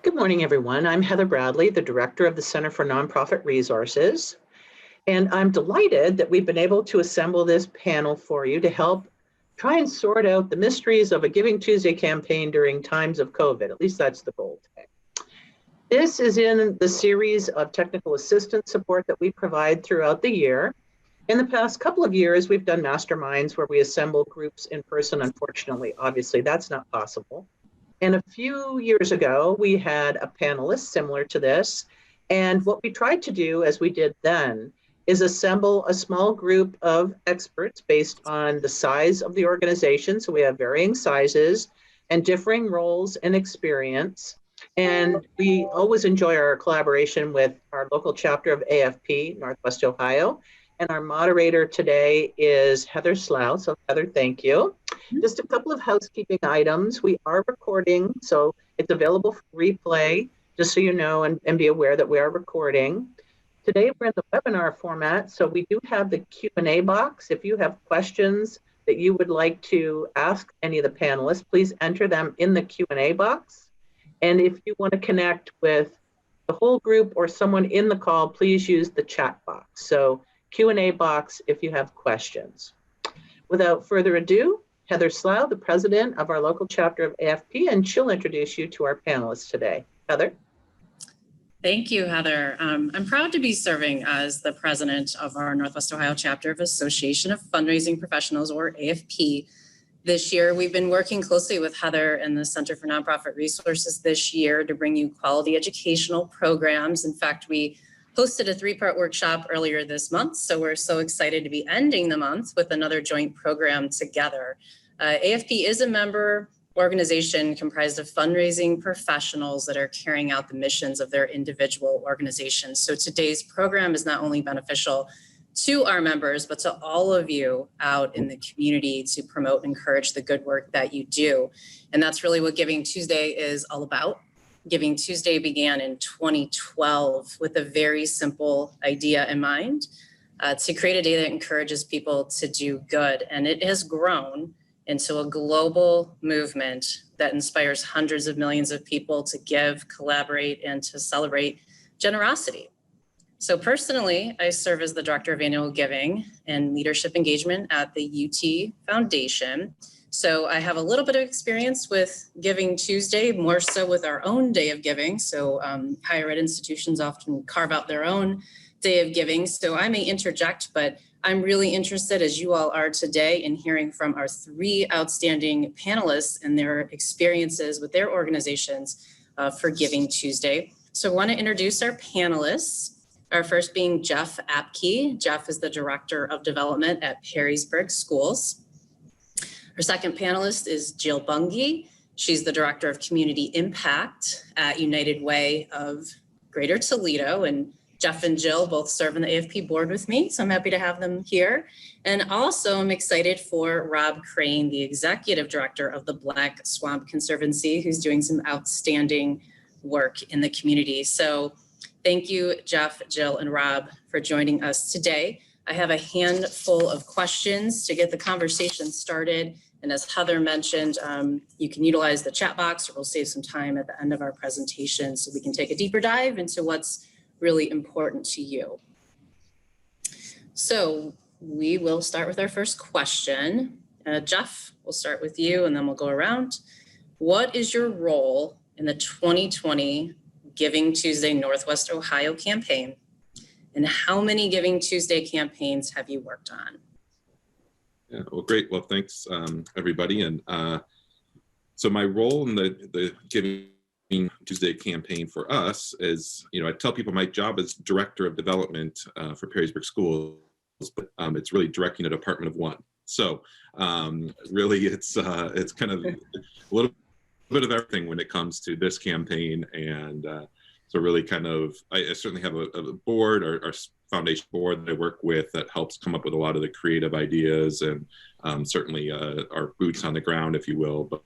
Good morning, everyone. I'm Heather Bradley, the Director of the Center for Nonprofit Resources, and I'm delighted that we've been able to assemble this panel for you to help try and sort out the mysteries of a Giving Tuesday campaign during times of COVID. At least that's the goal today. This is in the series of technical assistance support that we provide throughout the year. In the past couple of years, we've done masterminds where we assemble groups in person. Unfortunately, obviously, that's not possible. And a few years ago, we had a panelist similar to this. And what we tried to do, as we did then, is assemble a small group of experts based on the size of the organization. So we have varying sizes and differing roles and experience. And we always enjoy our collaboration with our local chapter of AFP, Northwest Ohio. And our moderator today is Heather Slough. So Heather, thank you. Just a couple of housekeeping items. We are recording, so it's available for replay, just so you know and be aware that we are recording. Today we're in the webinar format, so we do have the Q&A box. If you have questions that you would like to ask any of the panelists, please enter them in the Q&A box. And if you want to connect with the whole group or someone in the call, please use the chat box. So Q&A box if you have questions. Without further ado, Heather Slough, the president of our local chapter of AFP, and she'll introduce you to our panelists today. Heather. Thank you, Heather. I'm proud to be serving as the president of our Northwest Ohio chapter of Association of Fundraising Professionals, or AFP. This year, we've been working closely with Heather and the Center for Nonprofit Resources this year to bring you quality educational programs. In fact, we hosted a 3-part workshop earlier this month, so we're so excited to be ending the month with another joint program together. AFP is a member organization comprised of fundraising professionals that are carrying out the missions of their individual organizations. So today's program is not only beneficial to our members, but to all of you out in the community to promote and encourage the good work that you do. And that's really what Giving Tuesday is all about. Giving Tuesday began in 2012 with a very simple idea in mind, to create a day that encourages people to do good. And it has grown into a global movement that inspires hundreds of millions of people to give, collaborate, and to celebrate generosity. So personally, I serve as the Director of Annual Giving and Leadership Engagement at the UT Foundation. So I have a little bit of experience with Giving Tuesday, more so with our own day of giving. So higher ed institutions often carve out their own day of giving. So I may interject, but I'm really interested, as you all are today, in hearing from our 3 outstanding panelists and their experiences with their organizations for Giving Tuesday. So I want to introduce our panelists. Our first being Jeff Apkey. Jeff is the Director of Development at Perrysburg Schools. Our second panelist is Jill Bungie. She's the Director of Community Impact at United Way of Greater Toledo. And Jeff and Jill both serve on the AFP board with me, so I'm happy to have them here. And also I'm excited for Rob Crane, the Executive Director of the Black Swamp Conservancy, who's doing some outstanding work in the community. So thank you, Jeff, Jill, and Rob, for joining us today. I have a handful of questions to get the conversation started. And as Heather mentioned, you can utilize the chat box, or we'll save some time at the end of our presentation so we can take a deeper dive into what's really important to you. So we will start with our first question. Jeff, we'll start with you and then we'll go around. What is your role in the 2020 Giving Tuesday Northwest Ohio campaign? And how many Giving Tuesday campaigns have you worked on? Yeah, well, great. Well, thanks, everybody. And so my role in the Giving Tuesday campaign for us is, I tell people my job is Director of Development for Perrysburg Schools, but it's really directing a department of one. So really, it's kind of a little bit of everything when it comes to this campaign. And so really kind of, I certainly have a board, our foundation board that I work with that helps come up with a lot of the creative ideas, and certainly our boots on the ground, if you will. But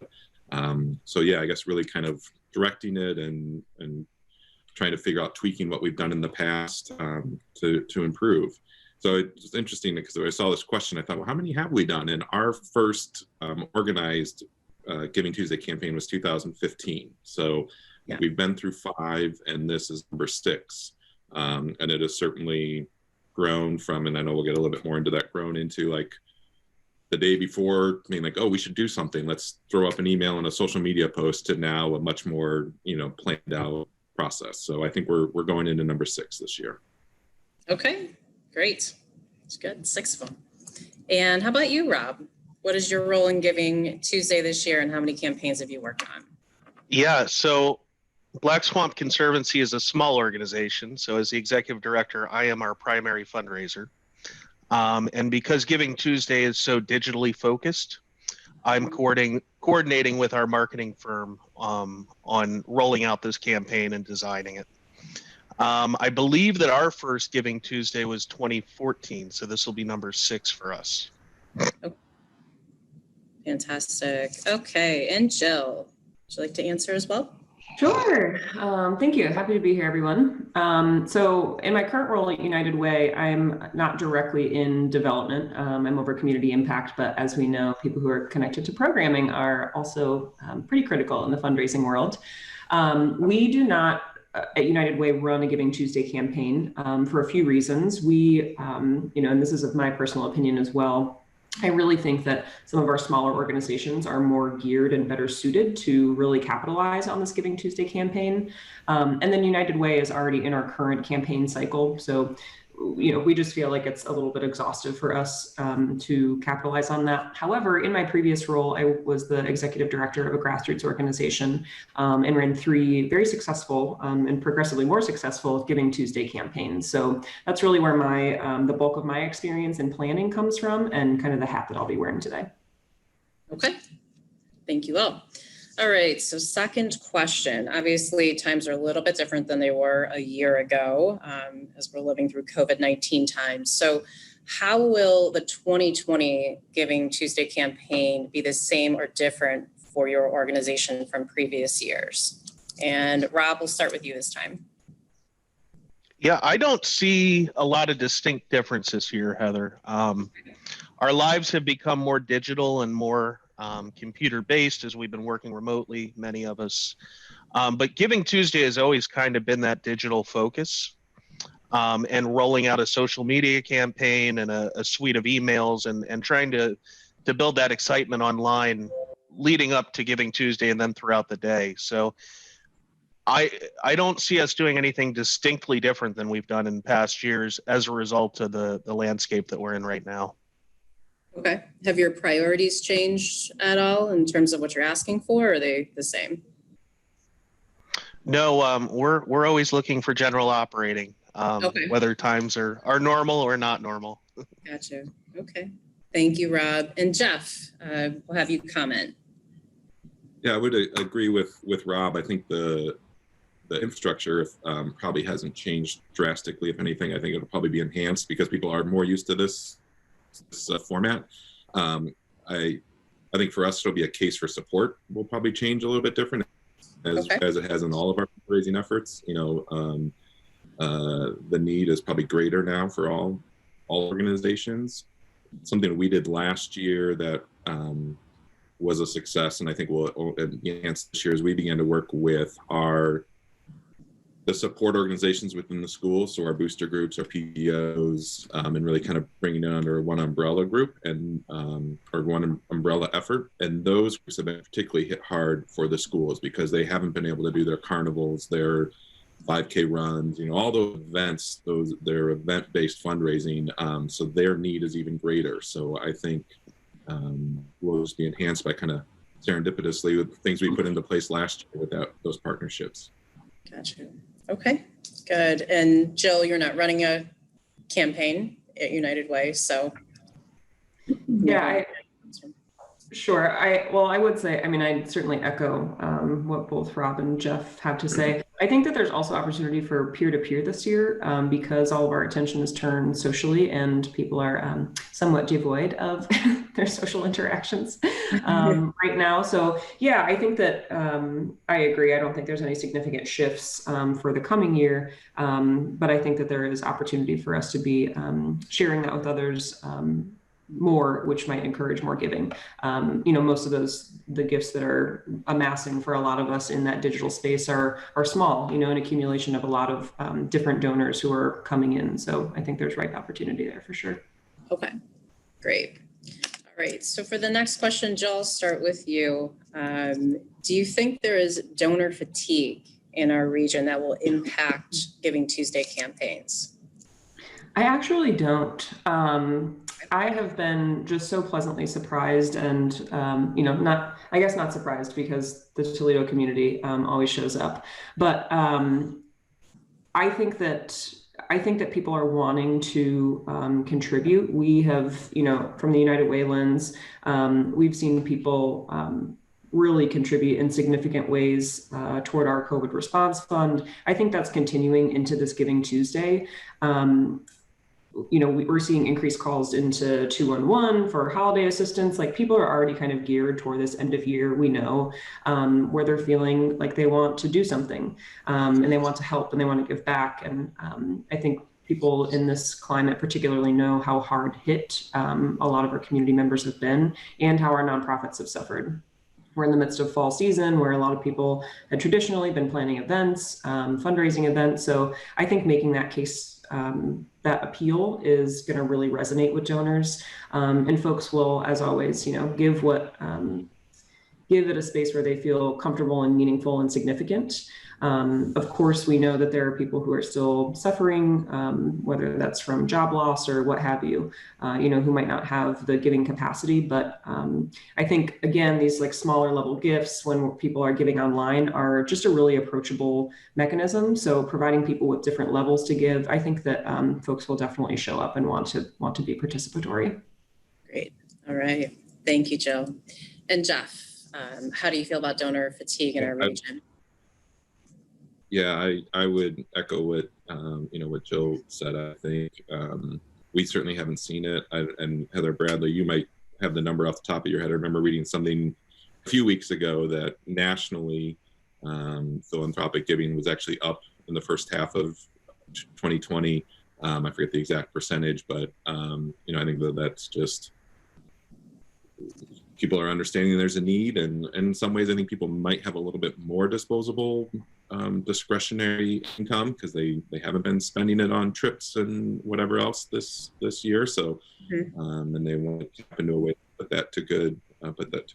so yeah, I guess really kind of directing it and trying to figure out tweaking what we've done in the past to improve. So it's interesting because I saw this question, I thought, well, how many have we done? And our first organized Giving Tuesday campaign was 2015. So Yeah. We've been through 5, and this is number 6. And it has certainly grown from, and I know we'll get a little bit more into that, grown into like the day before being like, oh, we should do something. Let's throw up an email and a social media post, to now a much more, planned out process. So I think we're going into number 6 this year. Okay, great. That's good. 6 of them. And how about you, Rob? What is your role in Giving Tuesday this year, and how many campaigns have you worked on? Yeah, so Black Swamp Conservancy is a small organization. So as the executive director, I am our primary fundraiser. And because Giving Tuesday is so digitally focused, I'm coordinating with our marketing firm on rolling out this campaign and designing it. I believe that our first Giving Tuesday was 2014, so this will be number 6 for us. Oh, fantastic. Okay, and Jill, would you like to answer as well? Sure. Thank you. Happy to be here, everyone. So in my current role at United Way, I'm not directly in development. I'm over community impact, but as we know, people who are connected to programming are also pretty critical in the fundraising world. We do not at United Way run a Giving Tuesday campaign for a few reasons. We, and this is of my personal opinion as well, I really think that some of our smaller organizations are more geared and better suited to really capitalize on this Giving Tuesday campaign. And then United Way is already in our current campaign cycle. So, we just feel like it's a little bit exhaustive for us to capitalize on that. However, in my previous role, I was the executive director of a grassroots organization and ran 3 very successful and progressively more successful Giving Tuesday campaigns. So that's really where the bulk of my experience in planning comes from, and kind of the hat that I'll be wearing today. Okay, thank you all. All right, so second question. Obviously, times are a little bit different than they were a year ago as we're living through COVID-19 times. So how will the 2020 Giving Tuesday campaign be the same or different for your organization from previous years? And Rob, we'll start with you this time. Yeah, I don't see a lot of distinct differences here, Heather. Our lives have become more digital and more computer-based as we've been working remotely, many of us. But Giving Tuesday has always kind of been that digital focus, and rolling out a social media campaign and a suite of emails and trying to build that excitement online leading up to Giving Tuesday and then throughout the day. So I don't see us doing anything distinctly different than we've done in past years as a result of the landscape that we're in right now. Okay. Have your priorities changed at all in terms of what you're asking for, or are they the same? No, we're always looking for general operating, Okay. whether times are normal or not normal. Gotcha. Okay. Thank you, Rob. And Jeff, we'll have you comment. Yeah, I would agree with Rob. I think the infrastructure probably hasn't changed drastically. If anything, I think it'll probably be enhanced because people are more used to this format. I think for us, it'll be a case for support will probably change a little bit different as it has in all of our fundraising efforts. The need is probably greater now for all organizations. Something we did last year that was a success, and I think will enhance this year, as we began to work with the support organizations within the school, so our booster groups, our PDOs, and really kind of bringing it under one umbrella group and or one umbrella effort. And those groups have been particularly hit hard for the schools because they haven't been able to do their carnivals, their 5K runs, all those events, their event-based fundraising. So their need is even greater. So I think will just be enhanced by kind of serendipitously with things we put into place last year without those partnerships. Gotcha. Okay, good. And Jill, you're not running a campaign at United Way, so. Yeah, sure. I would say, I certainly echo what both Rob and Jeff have to say. I think that there's also opportunity for peer-to-peer this year because all of our attention is turned socially and people are somewhat devoid of their social interactions right now. So yeah, I think that I agree. I don't think there's any significant shifts for the coming year, but I think that there is opportunity for us to be sharing that with others more, which might encourage more giving. Most of the gifts that are amassing for a lot of us in that digital space are small, an accumulation of a lot of different donors who are coming in. So I think there's ripe opportunity there for sure. Okay, great. All right, so for the next question, Jill, I'll start with you. Do you think there is donor fatigue in our region that will impact Giving Tuesday campaigns? I actually don't. I have been just so pleasantly surprised and, not surprised because the Toledo community always shows up. But I think that people are wanting to contribute. We have, from the United Way lens, we've seen people really contribute in significant ways toward our COVID response fund. I think that's continuing into this Giving Tuesday. We're seeing increased calls into 211 for holiday assistance. Like, people are already kind of geared toward this end of year, we know, where they're feeling like they want to do something and they want to help and they want to give back. And I think people in this climate particularly know how hard hit a lot of our community members have been and how our nonprofits have suffered. We're in the midst of fall season where a lot of people had traditionally been planning events, fundraising events. So I think making that case, that appeal is going to really resonate with donors, and folks will, as always, give it a space where they feel comfortable and meaningful and significant. Of course, we know that there are people who are still suffering, whether that's from job loss or what have you, who might not have the giving capacity. But I think, again, these like smaller level gifts when people are giving online are just a really approachable mechanism. So providing people with different levels to give, I think that folks will definitely show up and want to be participatory. Great. All right. Thank you, Jill. And Jeff, how do you feel about donor fatigue in our region? Yeah, I would echo what Jill said. I think we certainly haven't seen it. And Heather Bradley, you might have the number off the top of your head. I remember reading something a few weeks ago that nationally philanthropic giving was actually up in the first half of 2020. I forget the exact percentage, but I think that's just people are understanding there's a need, and in some ways I think people might have a little bit more disposable discretionary income because they haven't been spending it on trips and whatever else this year. So and they want to tap into a way to put that to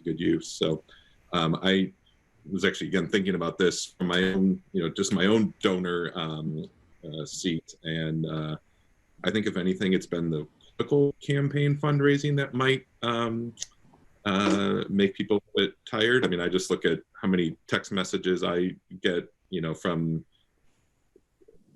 good use. So I was actually again thinking about this from my own just my own donor seat, and I think if anything it's been the political campaign fundraising that might make people a bit tired. I mean, I just look at how many text messages I get, from,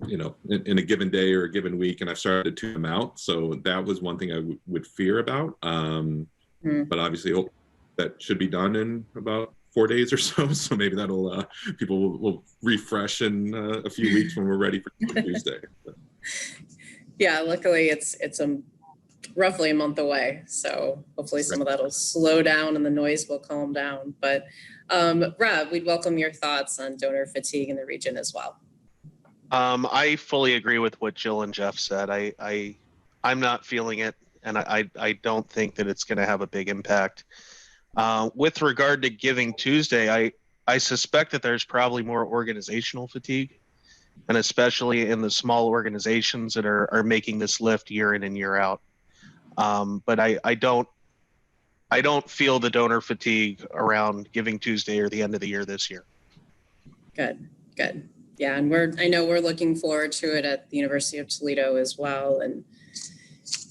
in a given day or a given week, and I've started to tune them out. So that was one thing I would fear about. But obviously hope that should be done in about 4 days or so. So maybe that'll, people will refresh in a few weeks when we're ready for Tuesday. Yeah, luckily it's roughly a month away. So hopefully some of that will slow down and the noise will calm down. But Rob, we'd welcome your thoughts on donor fatigue in the region as well. I fully agree with what Jill and Jeff said. I'm not feeling it, and I don't think that it's going to have a big impact. With regard to Giving Tuesday, I suspect that there's probably more organizational fatigue, and especially in the small organizations that are making this lift year in and year out. But I don't feel the donor fatigue around Giving Tuesday or the end of the year this year. Good. Yeah, and I know we're looking forward to it at the University of Toledo as well. And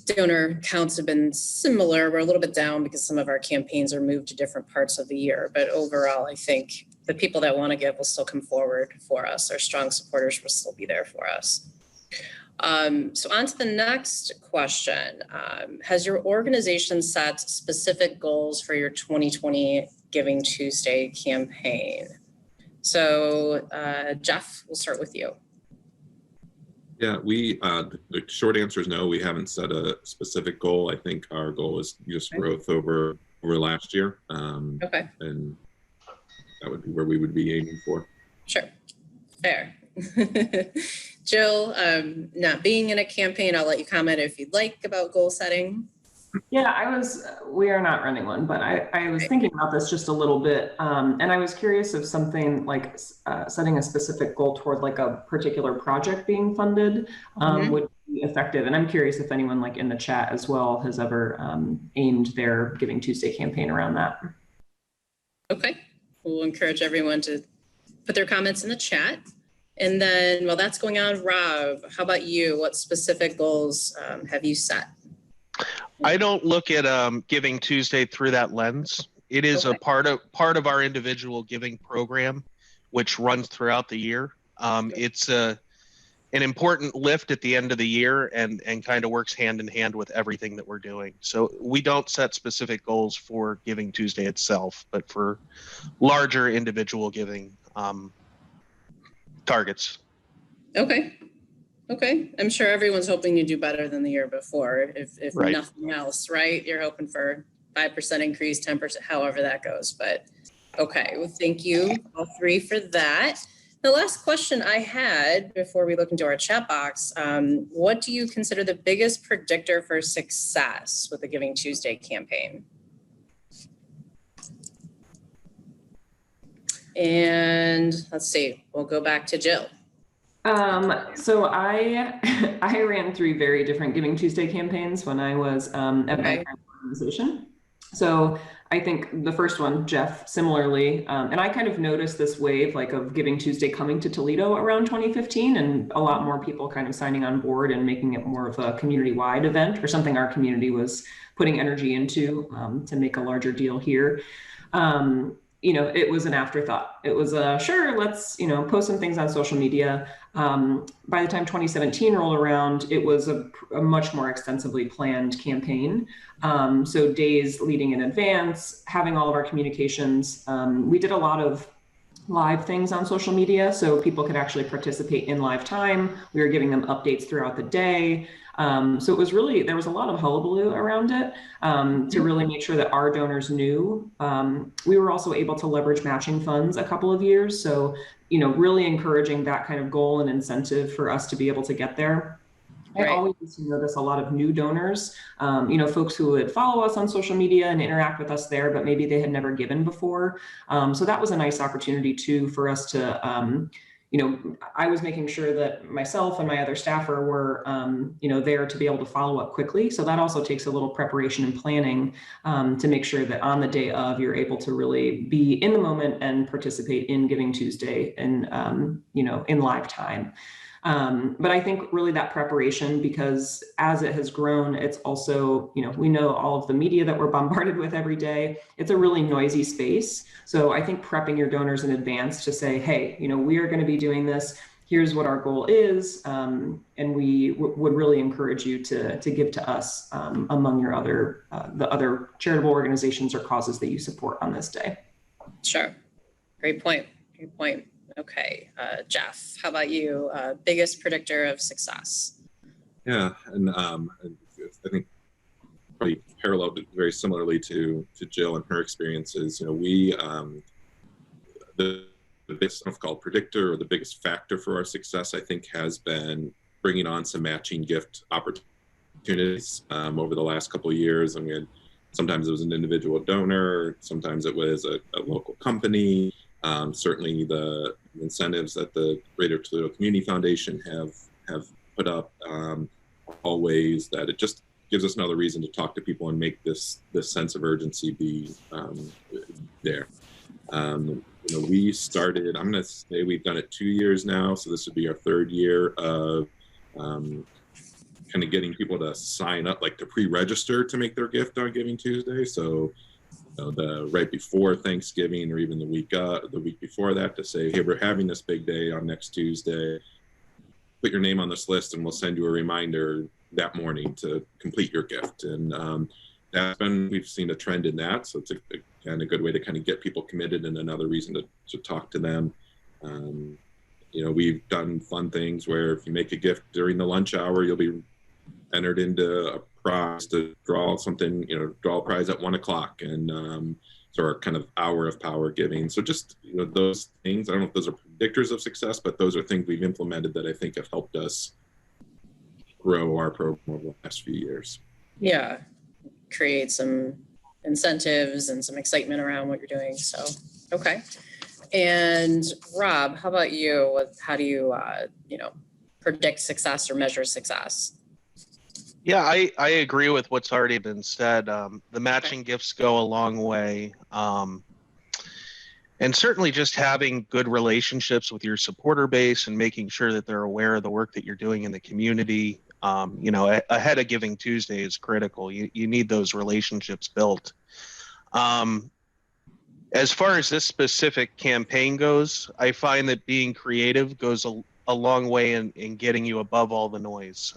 donor counts have been similar. We're a little bit down because some of our campaigns are moved to different parts of the year. But overall, I think the people that want to give will still come forward for us. Our strong supporters will still be there for us. So on to the next question. Has your organization set specific goals for your 2020 Giving Tuesday campaign? So Jeff, we'll start with you. Yeah, the short answer is no, we haven't set a specific goal. I think our goal is just growth over last year. Okay. And that would be where we would be aiming for. Sure. Fair. Jill, not being in a campaign, I'll let you comment if you'd like about goal setting. Yeah, we are not running one, but I was thinking about this just a little bit. And I was curious if something like setting a specific goal toward like a particular project being funded would be effective. And I'm curious if anyone like in the chat as well has ever aimed their Giving Tuesday campaign around that. Okay, we'll encourage everyone to put their comments in the chat. And then while that's going on, Rob, how about you? What specific goals have you set? I don't look at Giving Tuesday through that lens. It is a part of our individual giving program, which runs throughout the year. It's an important lift at the end of the year and kind of works hand in hand with everything that we're doing. So we don't set specific goals for Giving Tuesday itself, but for larger individual giving targets. Okay, I'm sure everyone's hoping you do better than the year before, if Right. nothing else, right? You're hoping for 5% increase, 10%, however that goes. But okay, well, thank you all three for that. The last question I had before we look into our chat box, what do you consider the biggest predictor for success with the Giving Tuesday campaign? And let's see, we'll go back to Jill. So I ran 3 very different Giving Tuesday campaigns when I was at my current organization. So I think the first one, Jeff, similarly, and I kind of noticed this wave like of Giving Tuesday coming to Toledo around 2015, and a lot more people kind of signing on board and making it more of a community-wide event, or something our community was putting energy into to make a larger deal here. You know, it was an afterthought. It was sure, let's, you know, post some things on social media. By the time 2017 rolled around, it was a much more extensively planned campaign. So days leading in advance, having all of our communications. We did a lot of live things on social media so people could actually participate in live time. We were giving them updates throughout the day. So it was really, there was a lot of hullabaloo around it to really make sure that our donors knew. We were also able to leverage matching funds a couple of years. So, you know, really encouraging that kind of goal and incentive for us to be able to get there. I always notice a lot of new donors, you know, folks who would follow us on social media and interact with us there, but maybe they had never given before. So that was a nice opportunity too for us to, you know, I was making sure that myself and my other staffer were, you know, there to be able to follow up quickly. So that also takes a little preparation and planning to make sure that on the day of, you're able to really be in the moment and participate in Giving Tuesday and, you know, in live time. But I think really that preparation, because as it has grown, it's also, you know, we know all of the media that we're bombarded with every day. It's a really noisy space. So I think prepping your donors in advance to say, hey, you know, we are going to be doing this. Here's what our goal is. And we would really encourage you to give to us among your other, the other charitable organizations or causes that you support on this day. Sure. Great point. Great point. Okay, Jeff, how about you? Biggest predictor of success? Yeah, and I think probably paralleled very similarly to Jill and her experiences. You know, we the biggest stuff called Predictor, or the biggest factor for our success, I think, has been bringing on some matching gift opportunities over the last couple of years. I mean, sometimes it was an individual donor, sometimes it was a local company. Certainly the incentives that the Greater Toledo Community Foundation have put up, always that it just gives us another reason to talk to people and make this sense of urgency be there. You know, we started, I'm going to say we've done it 2 years now, so this would be our 3rd year of kind of getting people to sign up, like to pre-register to make their gift on Giving Tuesday. So the right before Thanksgiving, or even the week before that, to say, hey, we're having this big day on next Tuesday. Put your name on this list, and we'll send you a reminder that morning to complete your gift. And that's been, we've seen a trend in that. So it's a good way to kind of get people committed, and another reason to talk to them. You know, we've done fun things where if you make a gift during the lunch hour, you'll be entered into a prize to draw something, you know, draw a prize at 1 o'clock, and so our kind of hour of power giving. So just, you know, those things, I don't know if those are predictors of success, but those are things we've implemented that I think have helped us grow our program over the last few years. Yeah, create some incentives and some excitement around what you're doing. So, okay. And Rob, how about you? How do you, predict success or measure success? Yeah, I agree with what's already been said. The matching gifts go a long way. And certainly just having good relationships with your supporter base and making sure that they're aware of the work that you're doing in the community, ahead of Giving Tuesday is critical. You need those relationships built. As far as this specific campaign goes, I find that being creative goes a long way in getting you above all the noise.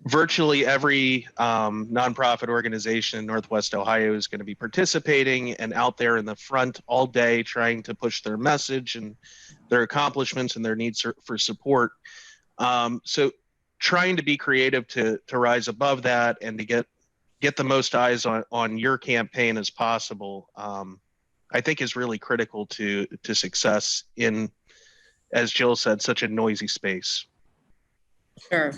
Virtually every nonprofit organization in Northwest Ohio is going to be participating and out there in the front all day trying to push their message and their accomplishments and their needs for support. So trying to be creative to rise above that and to get the most eyes on your campaign as possible, I think is really critical to success in, as Jill said, such a noisy space. Sure.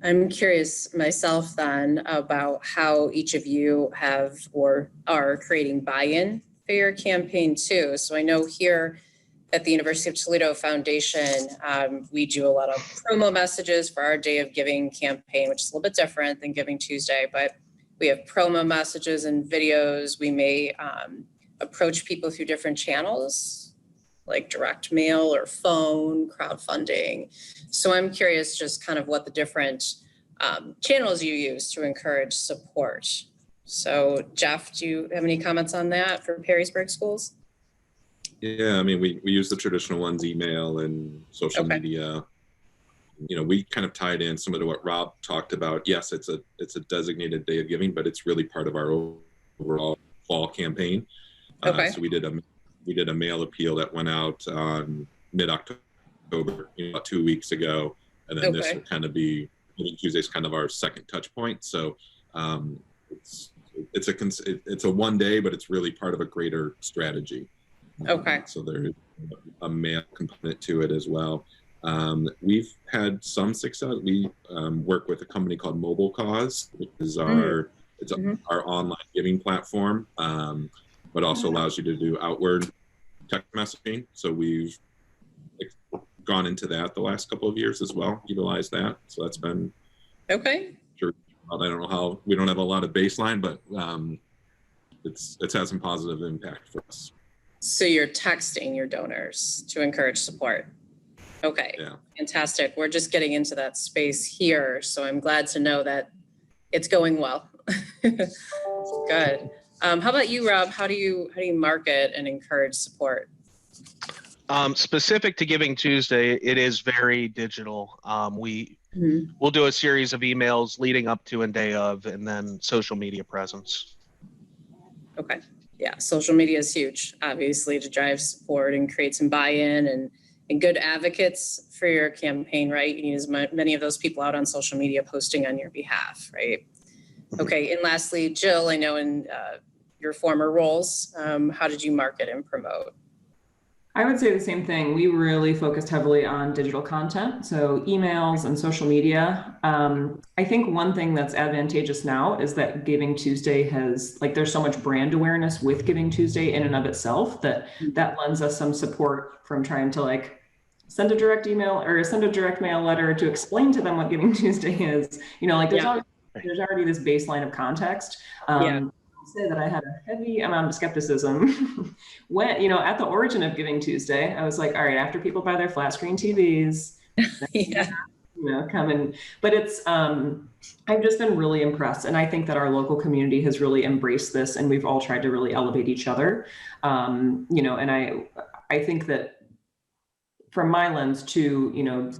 I'm curious myself then about how each of you have or are creating buy-in for your campaign too. So I know here at the University of Toledo Foundation, we do a lot of promo messages for our Day of Giving campaign, which is a little bit different than Giving Tuesday, but we have promo messages and videos. We may approach people through different channels, like direct mail or phone, crowdfunding. So I'm curious just kind of what the different channels you use to encourage support. So Jeff, do you have any comments on that for Perrysburg schools? Yeah, I mean, we use the traditional ones, email and social media. We kind of tied in some of what Rob talked about. Yes, it's a designated Day of Giving, but it's really part of our overall fall campaign. So we did a mail appeal that went out on mid-October, about 2 weeks ago, and then this will kind of be Tuesday's kind of our second touch point. So it's a one day, but it's really part of a greater strategy. So there's a mail component to it as well. We've had some success. We work with a company called Mobile Cause, which is our online giving platform, but also allows you to do outward text messaging. So we've gone into that the last couple of years as well, utilized that. So that's been sure. I don't know how, we don't have a lot of baseline, but it's had some positive impact for us. So you're texting your donors to encourage support. Okay, fantastic. We're just getting into that space here. So I'm glad to know that it's going well. Good. How about you, Rob? How do you market and encourage support? Specific to Giving Tuesday, it is very digital. We'll do a series of emails leading up to and day of, and then social media presence. Okay. Yeah, social media is huge, obviously, to drive support and create some buy-in and good advocates for your campaign, right? You need as many of those people out on social media posting on your behalf, right? Okay, and lastly, Jill, I know in your former roles, how did you market and promote? I would say the same thing. We really focused heavily on digital content, so emails and social media. I think one thing that's advantageous now is that Giving Tuesday has, there's so much brand awareness with Giving Tuesday in and of itself that lends us some support from trying to send a direct email or send a direct mail letter to explain to them what Giving Tuesday is. There's already this baseline of context. Say that I had a heavy amount of skepticism when, at the origin of Giving Tuesday. I was like, all right, after people buy their flat screen TVs, come in. But it's, I've just been really impressed. And I think that our local community has really embraced this, and we've all tried to really elevate each other. And I think that from my lens too,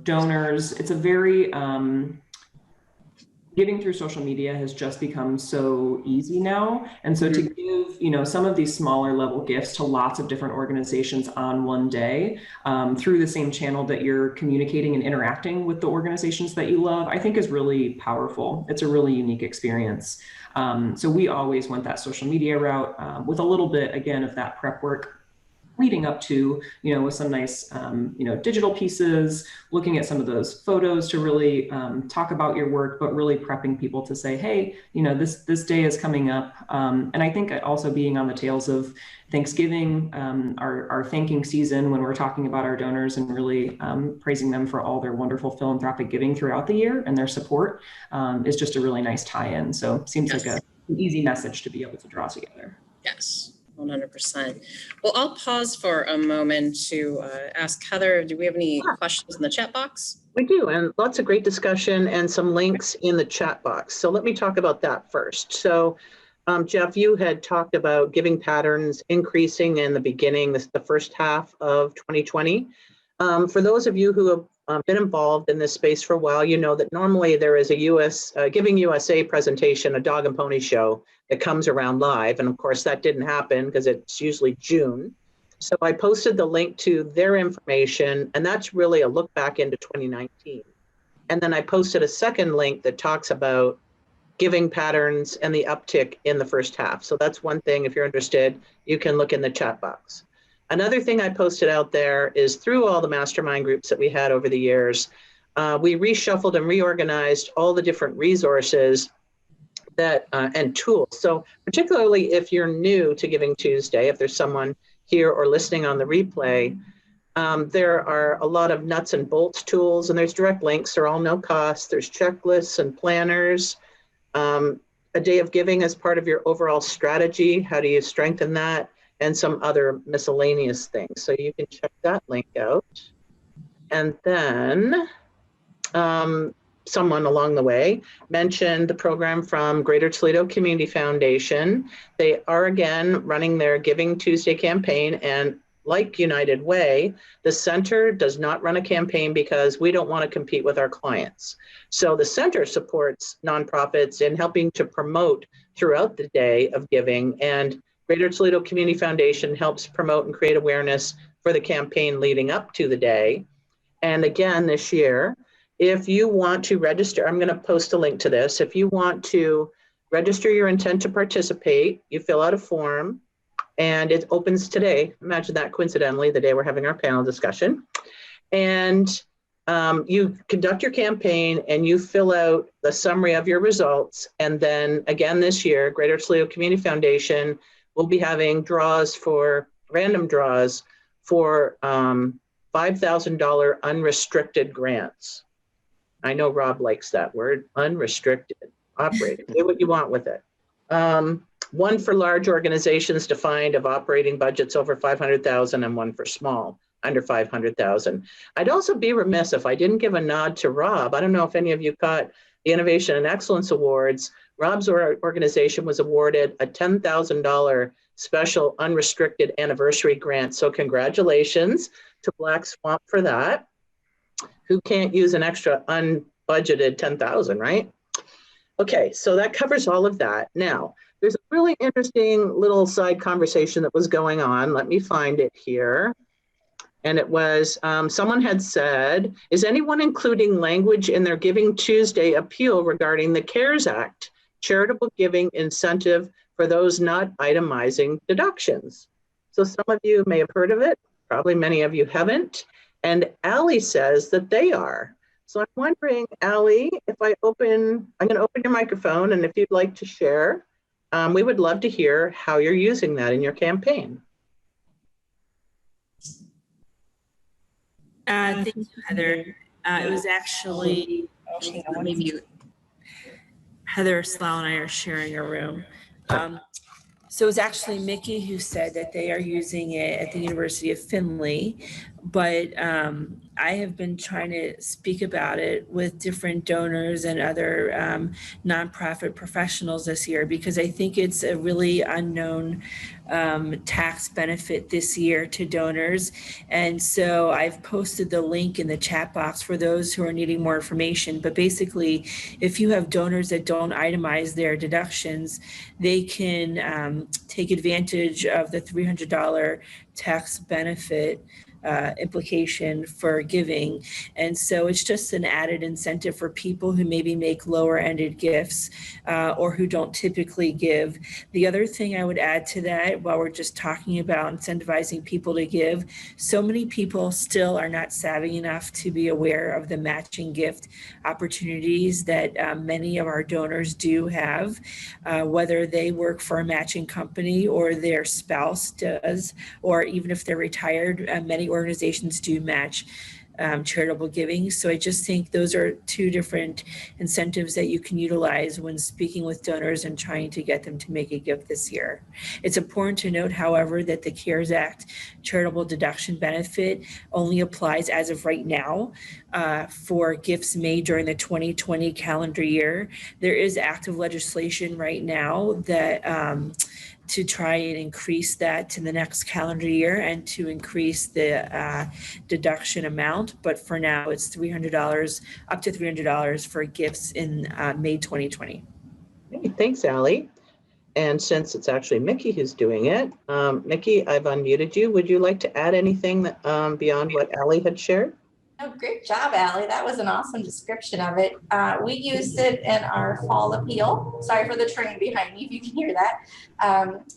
donors, it's a very, giving through social media has just become so easy now. And so to give, some of these smaller level gifts to lots of different organizations on one day through the same channel that you're communicating and interacting with the organizations that you love, I think is really powerful. It's a really unique experience. So we always went that social media route with a little bit, again, of that prep work leading up to, with some nice, digital pieces, looking at some of those photos to really talk about your work, but really prepping people to say, hey, this day is coming up. And I think also being on the tails of Thanksgiving, our thanking season, when we're talking about our donors and really praising them for all their wonderful philanthropic giving throughout the year and their support, is just a really nice tie-in. So it seems like an easy message to be able to draw together. Yes. 100%. Well, I'll pause for a moment to ask Heather, do we have any questions in the chat box? We do, and lots of great discussion and some links in the chat box. So let me talk about that first. So Jeff, you had talked about giving patterns increasing in the beginning, the first half of 2020. For those of you who have been involved in this space for a while, you know that normally there is a Giving USA presentation, a dog and pony show that comes around live. And of course that didn't happen because it's usually June. So I posted the link to their information, and that's really a look back into 2019. And then I posted a second link that talks about giving patterns and the uptick in the first half. So that's one thing. If you're interested, you can look in the chat box. Another thing I posted out there is through all the mastermind groups that we had over the years, we reshuffled and reorganized all the different resources that and tools. So particularly if you're new to Giving Tuesday, if there's someone here or listening on the replay, there are a lot of nuts and bolts tools, and there's direct links. They're all no cost. There's checklists and planners. A day of giving as part of your overall strategy. How do you strengthen that? And some other miscellaneous things. So you can check that link out. And then someone along the way mentioned the program from Greater Toledo Community Foundation. They are again running their Giving Tuesday campaign, and like United Way, the center does not run a campaign because we don't want to compete with our clients. So the center supports nonprofits in helping to promote throughout the day of giving, and Greater Toledo Community Foundation helps promote and create awareness for the campaign leading up to the day. And again, this year, if you want to register, I'm going to post a link to this. If you want to register your intent to participate, you fill out a form, and it opens today. Imagine that, coincidentally, the day we're having our panel discussion. And you conduct your campaign and you fill out the summary of your results. And then again this year, Greater Toledo Community Foundation will be having random draws for $5,000 unrestricted grants. I know Rob likes that word, unrestricted, operating, do what you want with it. One for large organizations defined of operating budgets over 500,000 and one for small, under 500,000. I'd also be remiss if I didn't give a nod to Rob. I don't know if any of you caught the Innovation and Excellence Awards. Rob's organization was awarded a $10,000 special unrestricted anniversary grant. So congratulations to Black Swamp for that. Who can't use an extra unbudgeted 10,000, right? Okay, so that covers all of that. Now, there's a really interesting little side conversation that was going on. Let me find it here. And it was, someone had said, is anyone including language in their Giving Tuesday appeal regarding the CARES Act charitable giving incentive for those not itemizing deductions? So some of you may have heard of it. Probably many of you haven't. And Allie says that they are. So I'm wondering, Allie, if I'm going to open your microphone, and if you'd like to share, we would love to hear how you're using that in your campaign. Thank you, Heather. It was actually, let me mute. Heather, Slough, and I are sharing a room. So it was actually Mickey who said that they are using it at the University of Findlay, but I have been trying to speak about it with different donors and other nonprofit professionals this year, because I think it's a really unknown tax benefit this year to donors. And so I've posted the link in the chat box for those who are needing more information. But basically, if you have donors that don't itemize their deductions, they can take advantage of the $300 tax benefit implication for giving. And so it's just an added incentive for people who maybe make lower ended gifts or who don't typically give. The other thing I would add to that, while we're just talking about incentivizing people to give, so many people still are not savvy enough to be aware of the matching gift opportunities that many of our donors do have, whether they work for a matching company or their spouse does, or even if they're retired, many organizations do match charitable giving. So I just think those are two different incentives that you can utilize when speaking with donors and trying to get them to make a gift this year. It's important to note, however, that the CARES Act charitable deduction benefit only applies as of right now for gifts made during the 2020 calendar year. There is active legislation right now that to try and increase that to the next calendar year and to increase the deduction amount. But for now, it's $300, up to $300 for gifts in May 2020. Hey, thanks, Allie. And since it's actually Mickey who's doing it, Mickey, I've unmuted you. Would you like to add anything that, beyond what Allie had shared? Oh, great job, Allie. That was an awesome description of it. We used it in our fall appeal. Sorry for the train behind me, if you can hear that.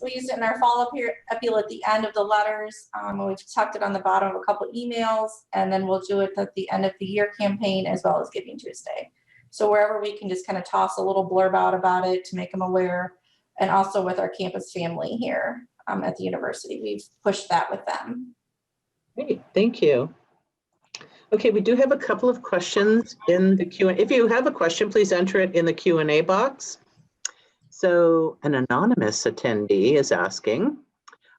We used it in our fall appeal at the end of the letters. We've tucked it on the bottom of a couple emails, and then we'll do it at the end of the year campaign as well as Giving Tuesday. So wherever we can just kind of toss a little blurb out about it to make them aware, and also with our campus family here at the university, we've pushed that with them. Great, thank you. Okay, we do have a couple of questions in the Q&A. If you have a question, please enter it in the Q&A box. So an anonymous attendee is asking,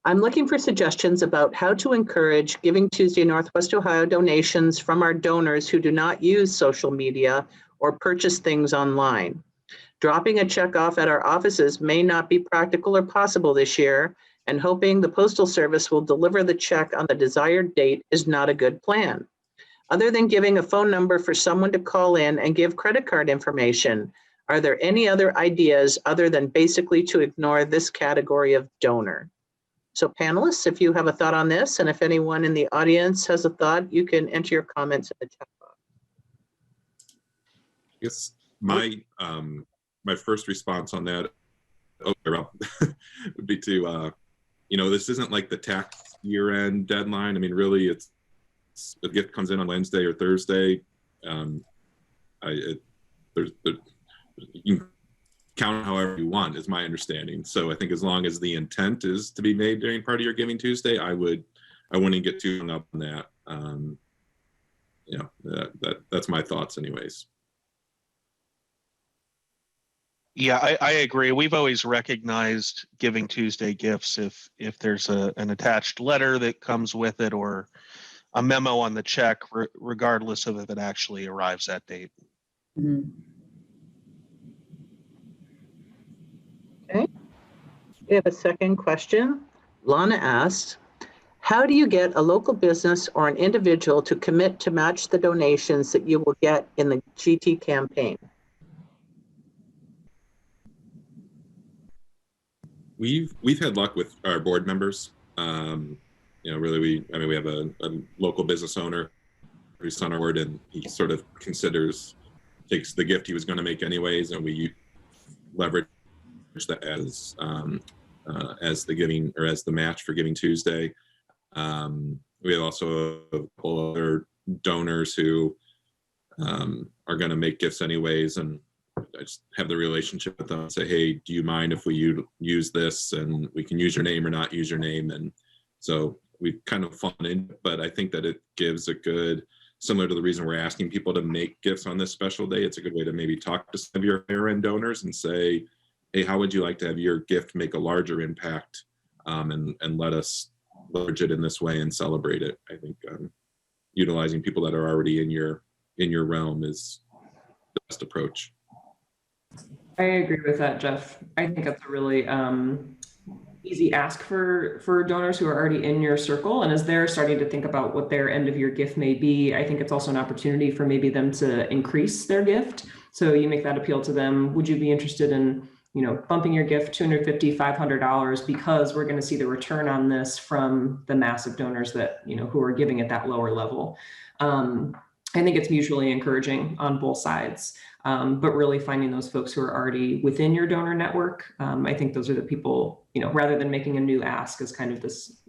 I'm looking for suggestions about how to encourage Giving Tuesday Northwest Ohio donations from our donors who do not use social media or purchase things online. Dropping a check off at our offices may not be practical or possible this year, and hoping the Postal Service will deliver the check on the desired date is not a good plan. Other than giving a phone number for someone to call in and give credit card information, are there any other ideas other than basically to ignore this category of donor? So panelists, if you have a thought on this, and if anyone in the audience has a thought, you can enter your comments in the chat box. Yes, my first response on that would be to, this isn't like the tax year-end deadline. I mean, really, it's the gift comes in on Wednesday or Thursday. You can count however you want, is my understanding. So I think as long as the intent is to be made during part of your Giving Tuesday, I wouldn't get too hung up on that. That's my thoughts, anyways. Yeah, I agree. We've always recognized Giving Tuesday gifts if there's an attached letter that comes with it or a memo on the check, regardless of if it actually arrives that date. Mm-hmm. Okay. We have a second question. Lana asked, how do you get a local business or an individual to commit to match the donations that you will get in the GT campaign? We've had luck with our board members. Really, we have a local business owner who's on our board, and he sort of takes the gift he was going to make anyways, and we leverage that as the giving, or as the match for Giving Tuesday. We have also a couple other donors who are going to make gifts anyways, and I just have the relationship with them and say, hey, do you mind if we use this, and we can use your name or not use your name? And so we've kind of fallen in, but I think that it gives a good, similar to the reason we're asking people to make gifts on this special day, it's a good way to maybe talk to some of your higher end donors and say, hey, how would you like to have your gift make a larger impact, and let us leverage it in this way and celebrate it. I think utilizing people that are already in your realm is the best approach. I agree with that, Jeff. I think that's a really easy ask for donors who are already in your circle. And as they're starting to think about what their end of year gift may be, I think it's also an opportunity for maybe them to increase their gift. So you make that appeal to them. Would you be interested in bumping your gift $250, $500 because we're going to see the return on this from the massive donors that, who are giving at that lower level. I think it's mutually encouraging on both sides, but really finding those folks who are already within your donor network. I think those are the people, rather than making a new ask as kind of this,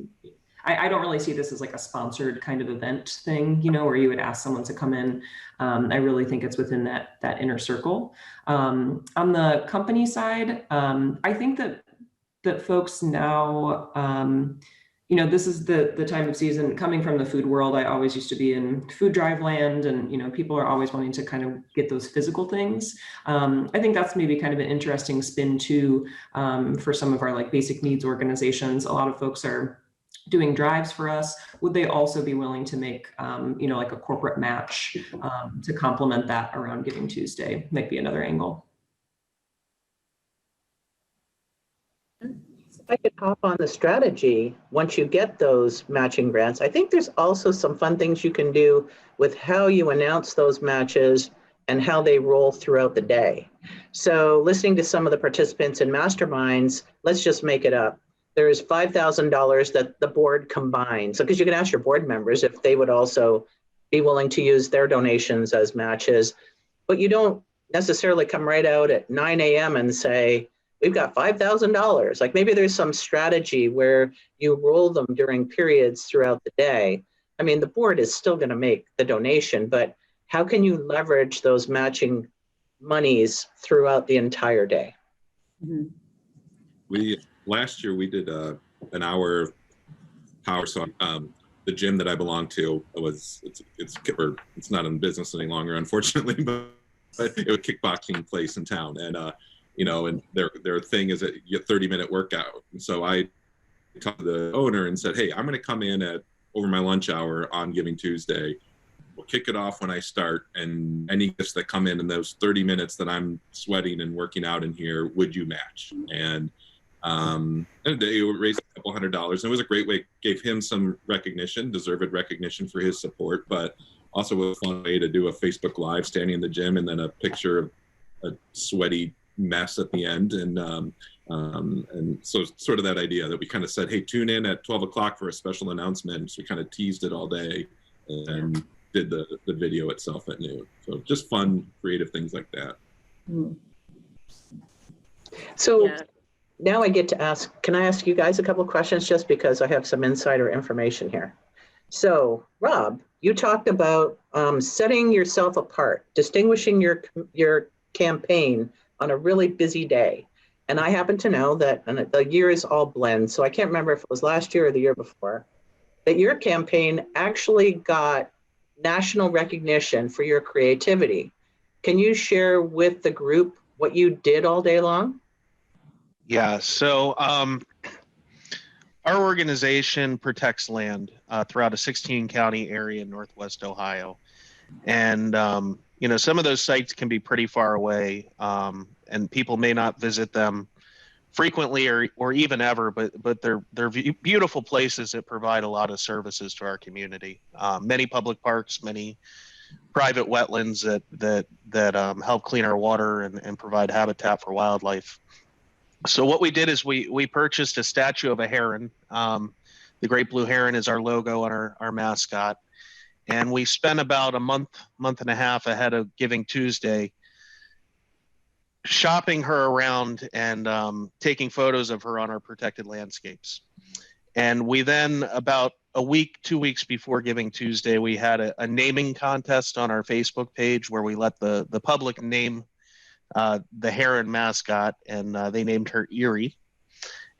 I don't really see this as like a sponsored kind of event thing, where you would ask someone to come in. I really think it's within that inner circle. On the company side, I think that folks now, this is the time of season. Coming from the food world, I always used to be in food drive land, and people are always wanting to kind of get those physical things. I think that's maybe kind of an interesting spin too, for some of our like basic needs organizations. A lot of folks are doing drives for us. Would they also be willing to make, like a corporate match to complement that around Giving Tuesday? Might be another angle. If I could hop on the strategy, once you get those matching grants, I think there's also some fun things you can do with how you announce those matches and how they roll throughout the day. So listening to some of the participants in masterminds, let's just make it up. There's $5,000 that the board combines. So, because you can ask your board members if they would also be willing to use their donations as matches, but you don't necessarily come right out at 9 a.m. and say, we've got $5,000. Like maybe there's some strategy where you roll them during periods throughout the day. I mean, the board is still going to make the donation, but how can you leverage those matching monies throughout the entire day? Mm-hmm. Last year we did an hour power song. The gym that I belong to it's not in business any longer, unfortunately, but it was a kickboxing place in town, and and their thing is that you get 30-minute workout. And so I talked to the owner and said, hey, I'm going to come in over my lunch hour on Giving Tuesday. We'll kick it off when I start, and any gifts that come in those 30 minutes that I'm sweating and working out in here, would you match? And they raised a couple $100s, and it was a great way, gave him some recognition, deserved recognition for his support, but also a fun way to do a Facebook Live standing in the gym and then a picture of a sweaty mess at the end. And so sort of that idea that we kind of said, hey, tune in at 12 o'clock for a special announcement. So we kind of teased it all day and did the video itself at noon. So just fun, creative things like that. So yeah. Now I get to ask, can I ask you guys a couple of questions just because I have some insider information here? So Rob, you talked about setting yourself apart, distinguishing your campaign on a really busy day. And I happen to know that the years all blend, so I can't remember if it was last year or the year before, that your campaign actually got national recognition for your creativity. Can you share with the group what you did all day long? Yeah, so our organization protects land throughout a 16-county area in Northwest Ohio. And, some of those sites can be pretty far away, and people may not visit them frequently or even ever, but they're beautiful places that provide a lot of services to our community. Many public parks, many private wetlands that help clean our water and provide habitat for wildlife. So what we did is we purchased a statue of a heron. The great blue heron is our logo and our mascot. And we spent about a month and a half ahead of Giving Tuesday shopping her around and taking photos of her on our protected landscapes. And we then, about a week, 2 weeks before Giving Tuesday, we had a naming contest on our Facebook page where we let the public name the heron mascot, and they named her Erie.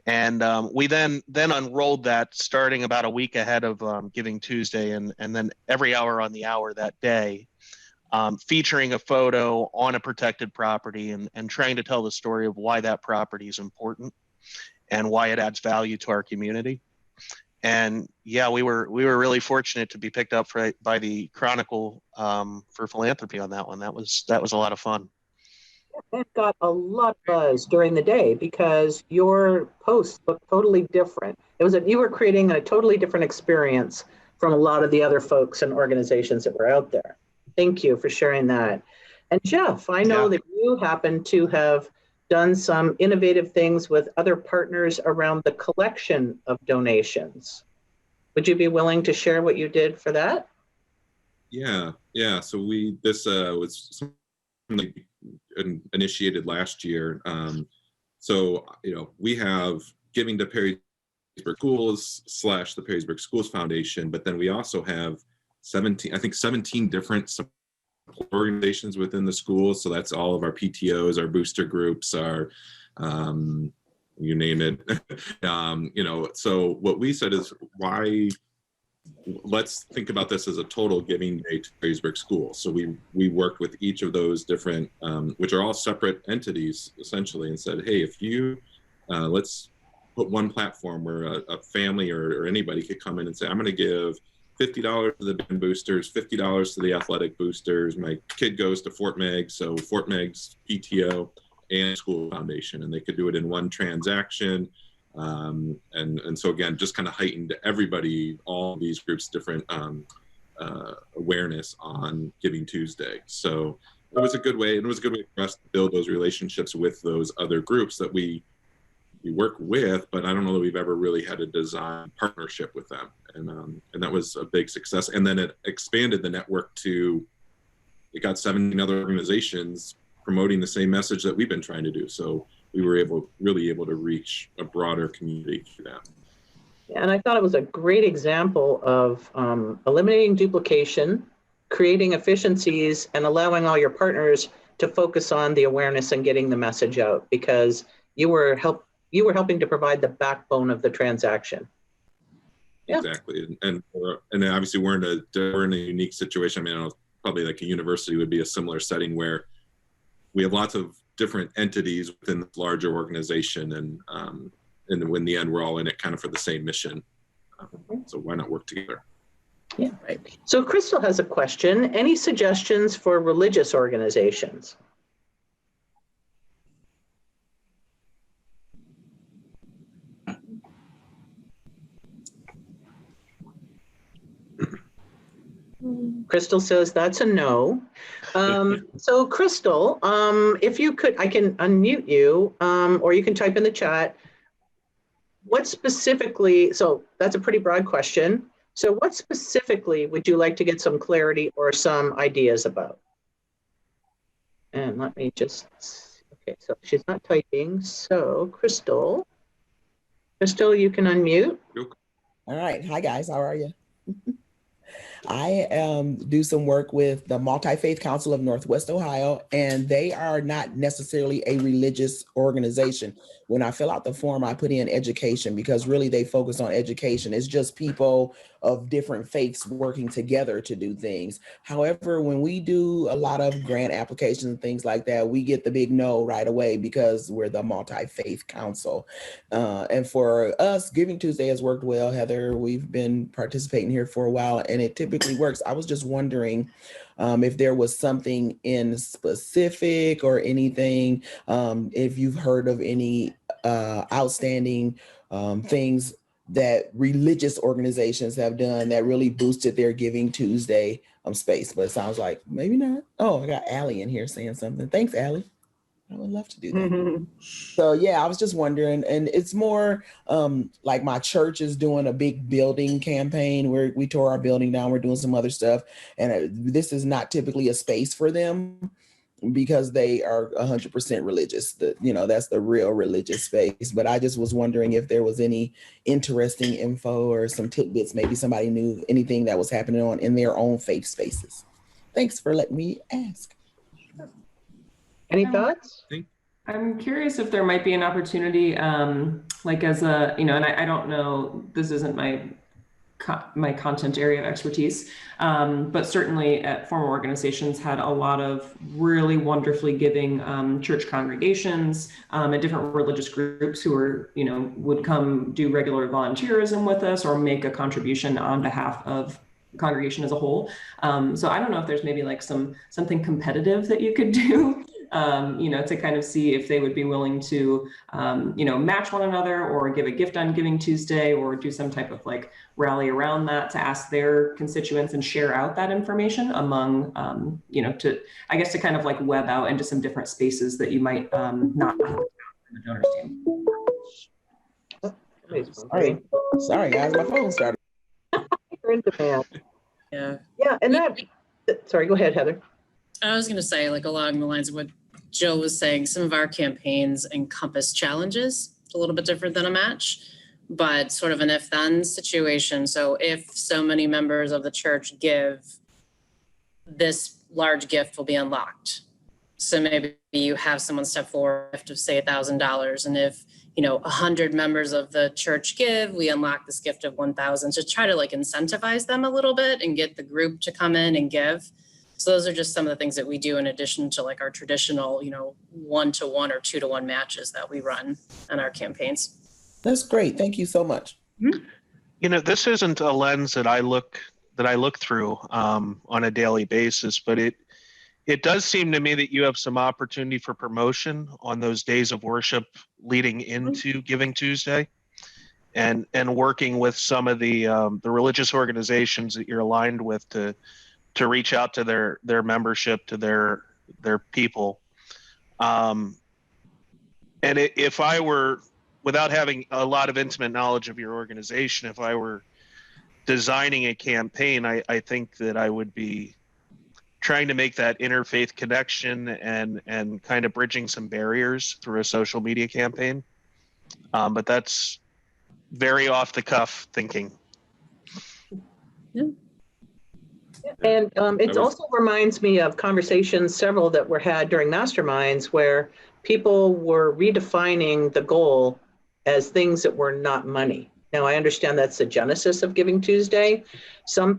And we then unrolled that starting about a week ahead of Giving Tuesday, and then every hour on the hour that day, featuring a photo on a protected property and trying to tell the story of why that property is important and why it adds value to our community. And yeah, we were really fortunate to be picked up by the Chronicle for philanthropy on that one. That was a lot of fun. That got a lot of buzz during the day because your posts looked totally different. You were creating a totally different experience from a lot of the other folks and organizations that were out there. Thank you for sharing that. And Jeff, I know that you happen to have done some innovative things with other partners around the collection of donations. Would you be willing to share what you did for that? Yeah. So this was something initiated last year. So, we have Giving to Perrysburg Schools / the Perrysburg Schools Foundation, but then we also have 17 different support organizations within the schools. So that's all of our PTOs, our booster groups, our, you name it. So what we said is, let's think about this as a total giving day to Perrysburg Schools. So we worked with each of those different, which are all separate entities essentially, and said, hey, if you, let's put one platform where a family or anybody could come in and say, I'm going to give $50 to the band boosters, $50 to the athletic boosters. My kid goes to Fort Meigs, so Fort Meigs PTO and school foundation, and they could do it in one transaction. And so again, just kind of heightened everybody, all these groups, different awareness on Giving Tuesday. So it was a good way, and it was a good way for us to build those relationships with those other groups that we work with, but I don't know that we've ever really had a design partnership with them. And that was a big success. And then it expanded the network to, it got 17 other organizations promoting the same message that we've been trying to do. So we were really able to reach a broader community through that. And I thought it was a great example of eliminating duplication, creating efficiencies, and allowing all your partners to focus on the awareness and getting the message out, because you were helping to provide the backbone of the transaction. Yeah. Exactly. And obviously we're in a unique situation. I mean, I don't know, probably like a university would be a similar setting where we have lots of different entities within the larger organization, and in the end, we're all in it kind of for the same mission. So why not work together? Yeah, right. So Crystal has a question. Any suggestions for religious organizations? Crystal says that's a no. So Crystal, if you could, I can unmute you, or you can type in the chat. What specifically, so that's a pretty broad question. So what specifically would you like to get some clarity or some ideas about? And let me just, okay, so she's not typing. So Crystal, you can unmute. All right. Hi, guys. How are you? I do some work with the Multi-Faith Council of Northwest Ohio, and they are not necessarily a religious organization. When I fill out the form, I put in education, because really they focus on education. It's just people of different faiths working together to do things. However, when we do a lot of grant applications and things like that, we get the big no right away because we're the Multi-Faith Council. And for us, Giving Tuesday has worked well. Heather, we've been participating here for a while, and it typically works. I was just wondering if there was something in specific or anything, if you've heard of any outstanding things that religious organizations have done that really boosted their Giving Tuesday space. But it sounds like maybe not. Oh, I got Allie in here saying something. Thanks, Allie. I would love to do that. So yeah, I was just wondering, and it's more like my church is doing a big building campaign where we tore our building down. We're doing some other stuff, and this is not typically a space for them because they are 100% religious. That's the real religious space. But I just was wondering if there was any interesting info or some tidbits, maybe somebody knew anything that was happening in their own faith spaces. Thanks for letting me ask. Any thoughts? I'm curious if there might be an opportunity, like as a, and I don't know, this isn't my content area of expertise, but certainly at former organizations had a lot of really wonderfully giving church congregations and different religious groups who were, would come do regular volunteerism with us or make a contribution on behalf of the congregation as a whole. So I don't know if there's maybe like something competitive that you could do to kind of see if they would be willing to, match one another or give a gift on Giving Tuesday or do some type of like rally around that to ask their constituents and share out that information among, to kind of like web out into some different spaces that you might not have the donors team. Sorry, guys, my phone started. You're in demand. Yeah. Yeah, and sorry, go ahead, Heather. I was going to say, like along the lines of what Jill was saying, some of our campaigns encompass challenges, a little bit different than a match, but sort of an if-then situation. So if so many members of the church give, this large gift will be unlocked. So maybe you have someone step forward with a gift of say $1,000, and if 100 members of the church give, we unlock this gift of 1,000 to try to like incentivize them a little bit and get the group to come in and give. So those are just some of the things that we do in addition to like our traditional, 1-to-1 or 2-to-1 matches that we run on our campaigns. That's great. Thank you so much. This isn't a lens that I look through on a daily basis, but it does seem to me that you have some opportunity for promotion on those days of worship leading into Giving Tuesday, and working with some of the religious organizations that you're aligned with to reach out to their membership, to their people. And if I were, without having a lot of intimate knowledge of your organization, if I were designing a campaign, I think that I would be trying to make that interfaith connection and kind of bridging some barriers through a social media campaign. But that's very off the cuff thinking. Yeah. And it also reminds me of conversations, several that were had during masterminds, where people were redefining the goal as things that were not money. Now, I understand that's the genesis of Giving Tuesday. Some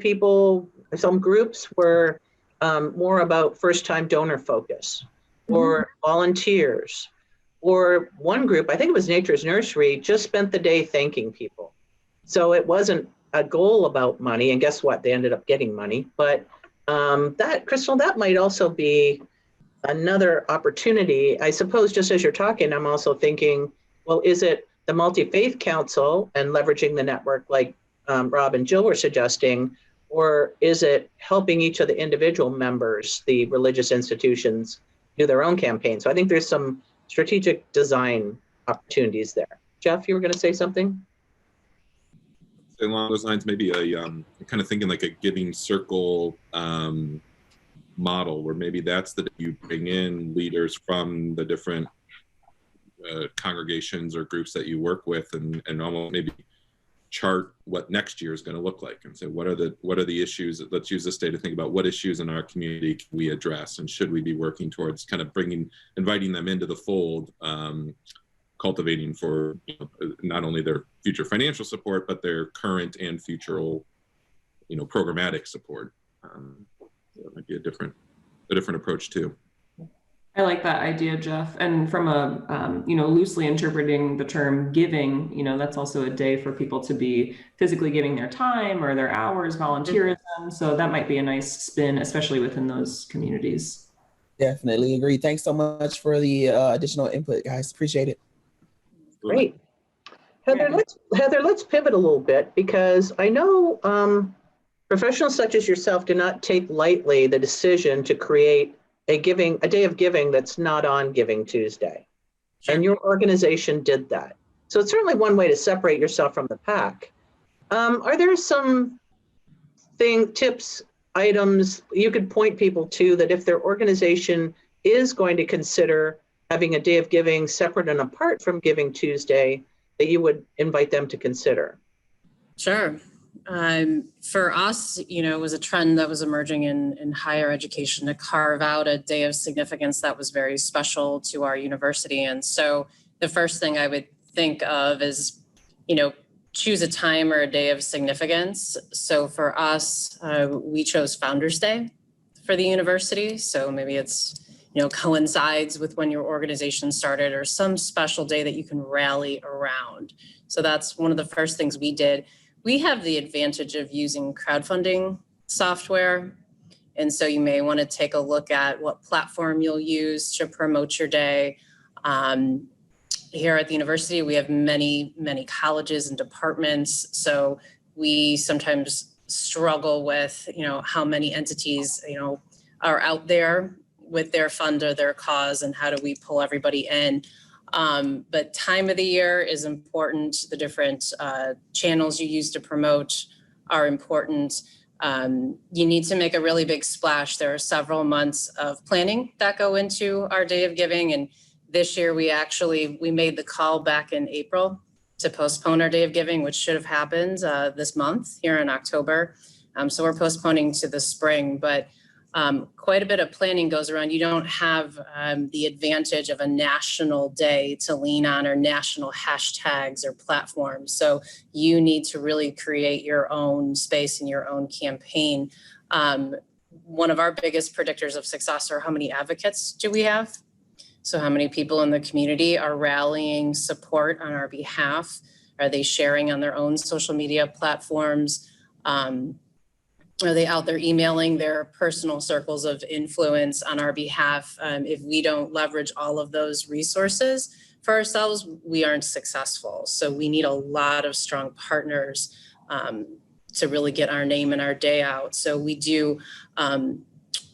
groups were more about first-time donor focus or volunteers, or one group, I think it was Nature's Nursery, just spent the day thanking people. So it wasn't a goal about money, and guess what? They ended up getting money. But Crystal, that might also be another opportunity. I suppose just as you're talking, I'm also thinking, well, is it the Multi-Faith Council and leveraging the network like Rob and Jill were suggesting, or is it helping each of the individual members, the religious institutions, do their own campaign? So I think there's some strategic design opportunities there. Jeff, you were going to say something? Along those lines, maybe kind of thinking like a giving circle model, where maybe that's that you bring in leaders from the different congregations or groups that you work with, and almost maybe chart what next year is going to look like, and say what are the issues. Let's use this day to think about what issues in our community can we address, and should we be working towards kind of inviting them into the fold, cultivating for not only their future financial support, but their current and future programmatic support. That might be a different approach too. I like that idea, Jeff. And from a, loosely interpreting the term giving, that's also a day for people to be physically giving their time or their hours, volunteerism. So that might be a nice spin, especially within those communities. Definitely agree. Thanks so much for the additional input, guys. Appreciate it. Great. Heather, let's pivot a little bit, because I know professionals such as yourself do not take lightly the decision to create a day of giving that's not on Giving Tuesday. Sure. And your organization did that. So it's certainly one way to separate yourself from the pack. Are there some tips, items you could point people to that if their organization is going to consider having a day of giving separate and apart from Giving Tuesday, that you would invite them to consider? Sure. For us, it was a trend that was emerging in higher education to carve out a day of significance that was very special to our university. And so the first thing I would think of is, choose a time or a day of significance. So for us, we chose Founders Day for the university. So maybe it's, coincides with when your organization started, or some special day that you can rally around. So that's one of the first things we did. We have the advantage of using crowdfunding software. And so you may want to take a look at what platform you'll use to promote your day. Here at the university, we have many colleges and departments. So we sometimes struggle with, how many entities, are out there with their fund or their cause, and how do we pull everybody in. But time of the year is important. The different channels you use to promote are important. You need to make a really big splash. There are several months of planning that go into our Day of Giving. And this year we made the call back in April to postpone our Day of Giving, which should have happened this month here in October. So we're postponing to the spring, but quite a bit of planning goes around. You don't have the advantage of a national day to lean on, or national hashtags or platforms. So you need to really create your own space and your own campaign. One of our biggest predictors of success are how many advocates do we have? So how many people in the community are rallying support on our behalf? Are they sharing on their own social media platforms? Are they out there emailing their personal circles of influence on our behalf? If we don't leverage all of those resources for ourselves, we aren't successful. So we need a lot of strong partners to really get our name and our day out. So we do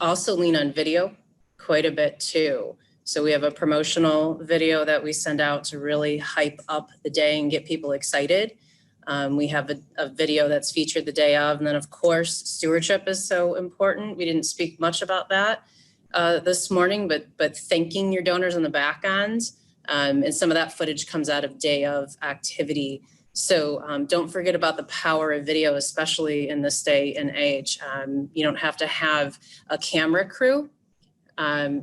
also lean on video quite a bit too. So we have a promotional video that we send out to really hype up the day and get people excited. We have a video that's featured the day of, and then of course, stewardship is so important. We didn't speak much about that this morning, but thanking your donors on the back end, and some of that footage comes out of day of activity. So don't forget about the power of video, especially in this day and age. You don't have to have a camera crew.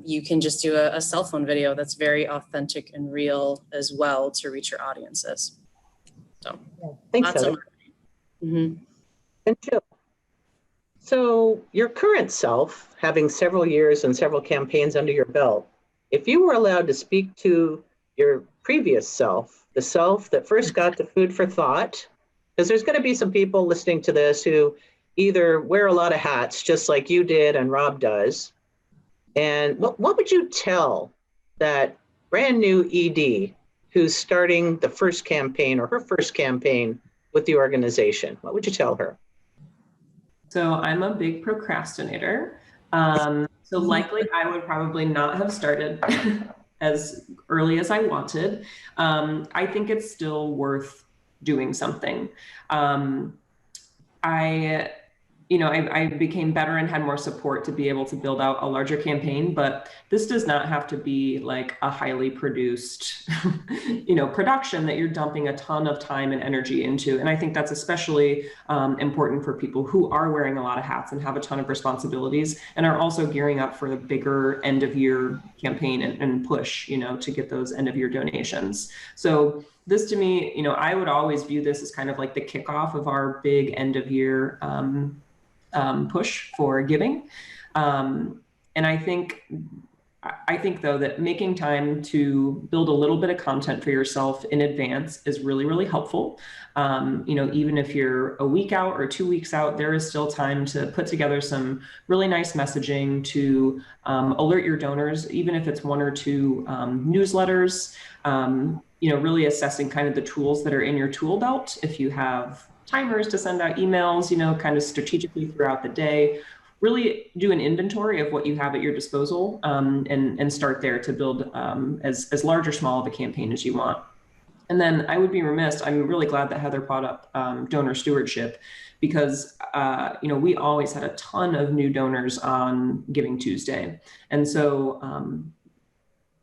You can just do a cell phone video that's very authentic and real as well to reach your audiences. So thanks, Heather. And Jill, so your current self, having several years and several campaigns under your belt, if you were allowed to speak to your previous self, the self that first got the food for thought, because there's going to be some people listening to this who either wear a lot of hats, just like you did and Rob does, and what would you tell that brand new ED who's starting the first campaign or her first campaign with the organization? What would you tell her? So I'm a big procrastinator. So likely I would probably not have started as early as I wanted. I think it's still worth doing something. I became better and had more support to be able to build out a larger campaign, but this does not have to be like a highly produced, production that you're dumping a ton of time and energy into. And I think that's especially important for people who are wearing a lot of hats and have a ton of responsibilities and are also gearing up for the bigger end of year campaign and push, to get those end of year donations. So this to me, I would always view this as kind of like the kickoff of our big end of year push for giving. And I think though that making time to build a little bit of content for yourself in advance is really, really helpful. Even if you're a week out or 2 weeks out, there is still time to put together some really nice messaging to alert your donors, even if it's 1 or 2 newsletters, really assessing kind of the tools that are in your tool belt. If you have timers to send out emails, kind of strategically throughout the day, really do an inventory of what you have at your disposal, and start there to build as large or small of a campaign as you want. And then I would be remiss, I'm really glad that Heather brought up donor stewardship, because we always had a ton of new donors on Giving Tuesday. And so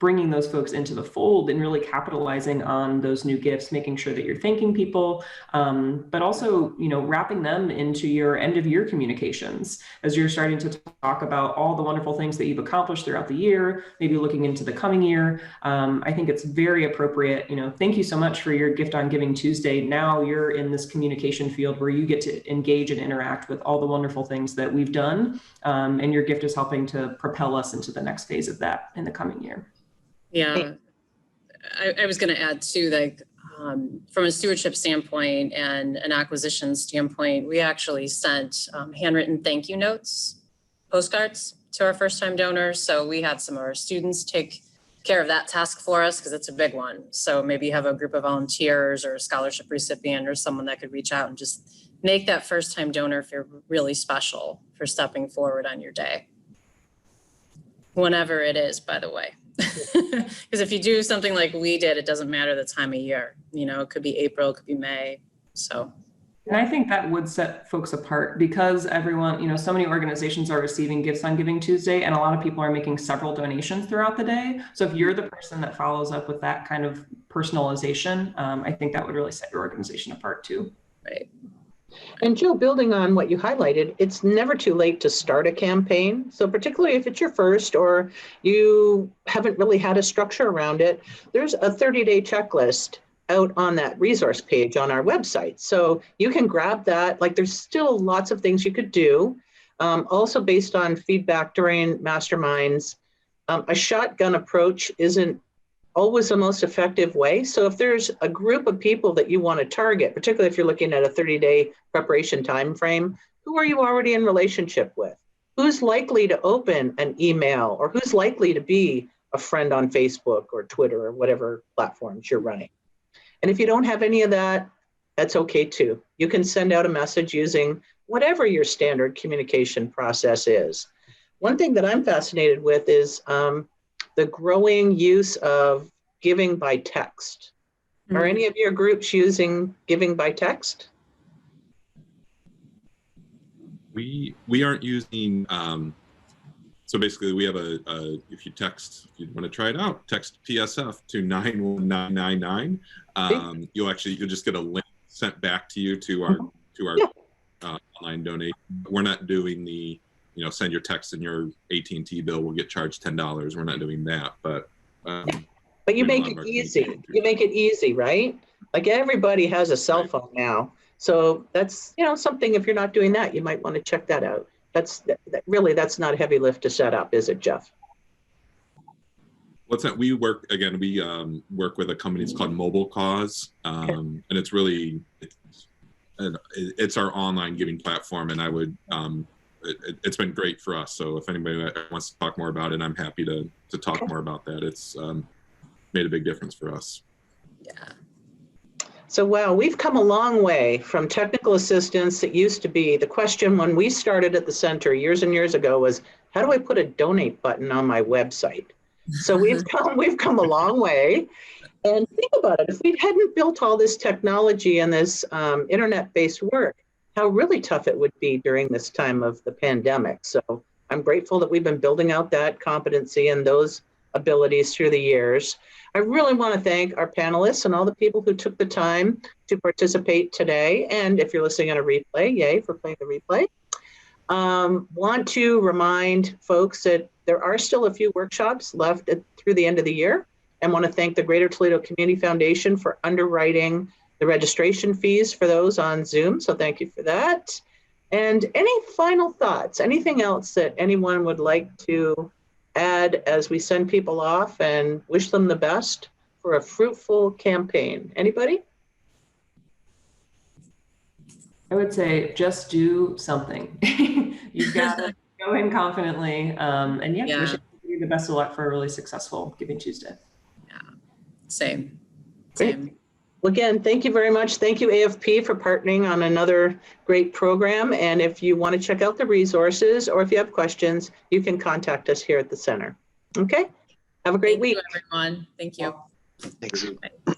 bringing those folks into the fold and really capitalizing on those new gifts, making sure that you're thanking people, but also, wrapping them into your end of year communications as you're starting to talk about all the wonderful things that you've accomplished throughout the year, maybe looking into the coming year. I think it's very appropriate. Thank you so much for your gift on Giving Tuesday. Now you're in this communication field where you get to engage and interact with all the wonderful things that we've done. And your gift is helping to propel us into the next phase of that in the coming year. Yeah, I was going to add too, like from a stewardship standpoint and an acquisition standpoint, we actually sent handwritten thank you notes postcards to our first-time donors. So we had some of our students take care of that task for us because it's a big one. So maybe you have a group of volunteers or a scholarship recipient or someone that could reach out and just make that first-time donor feel really special for stepping forward on your day. Whenever it is, by the way. Because if you do something like we did, it doesn't matter the time of year. You know, it could be April, it could be May. So. And I think that would set folks apart because everyone, you know, so many organizations are receiving gifts on Giving Tuesday, and a lot of people are making several donations throughout the day. So if you're the person that follows up with that kind of personalization, I think that would really set your organization apart too. Right. And Jill, building on what you highlighted, it's never too late to start a campaign. So particularly if it's your first or you haven't really had a structure around it, there's a 30-day checklist out on that resource page on our website. So you can grab that. Like there's still lots of things you could do. Also based on feedback during masterminds, a shotgun approach isn't always the most effective way. So if there's a group of people that you want to target, particularly if you're looking at a 30-day preparation time frame, who are you already in relationship with? Who's likely to open an email, or who's likely to be a friend on Facebook or Twitter or whatever platforms you're running? And if you don't have any of that, that's okay too. You can send out a message using whatever your standard communication process is. One thing that I'm fascinated with is the growing use of giving by text. Mm-hmm. Are any of your groups using giving by text? We aren't using, so basically we have if you want to try it out, text PSF to 91999. You'll just get a link sent back to you to our online donation. We're not doing the, send your text and your AT&T bill will get charged $10. We're not doing that, but you make it easy. You make it easy, right? Like everybody has a cell phone now. So that's, something, if you're not doing that, you might want to check that out. That's not a heavy lift to set up, is it, Jeff? What's that? We work with a company. It's called Mobile Cause. And it's really, it's our online giving platform. And I would, it's been great for us. So if anybody wants to talk more about it, I'm happy to talk more about that. It's made a big difference for us. Yeah. So, wow, we've come a long way from technical assistance. It used to be the question when we started at the center years and years ago was, how do I put a donate button on my website? So we've come a long way. And think about it, if we hadn't built all this technology and this internet-based work, how really tough it would be during this time of the pandemic. So I'm grateful that we've been building out that competency and those abilities through the years. I really want to thank our panelists and all the people who took the time to participate today. And if you're listening on a replay, yay for playing the replay. Want to remind folks that there are still a few workshops left through the end of the year, and want to thank the Greater Toledo Community Foundation for underwriting the registration fees for those on Zoom. So thank you for that. And any final thoughts, anything else that anyone would like to add as we send people off and wish them the best for a fruitful campaign? Anybody? I would say just do something. You've got to go in confidently. And wish you the best of luck for a really successful Giving Tuesday. Yeah, same. Great. Well, again, thank you very much. Thank you, AFP, for partnering on another great program. And if you want to check out the resources or if you have questions, you can contact us here at the center. Okay? Have a great week. Thank you, everyone. Thank you. Thanks. Bye.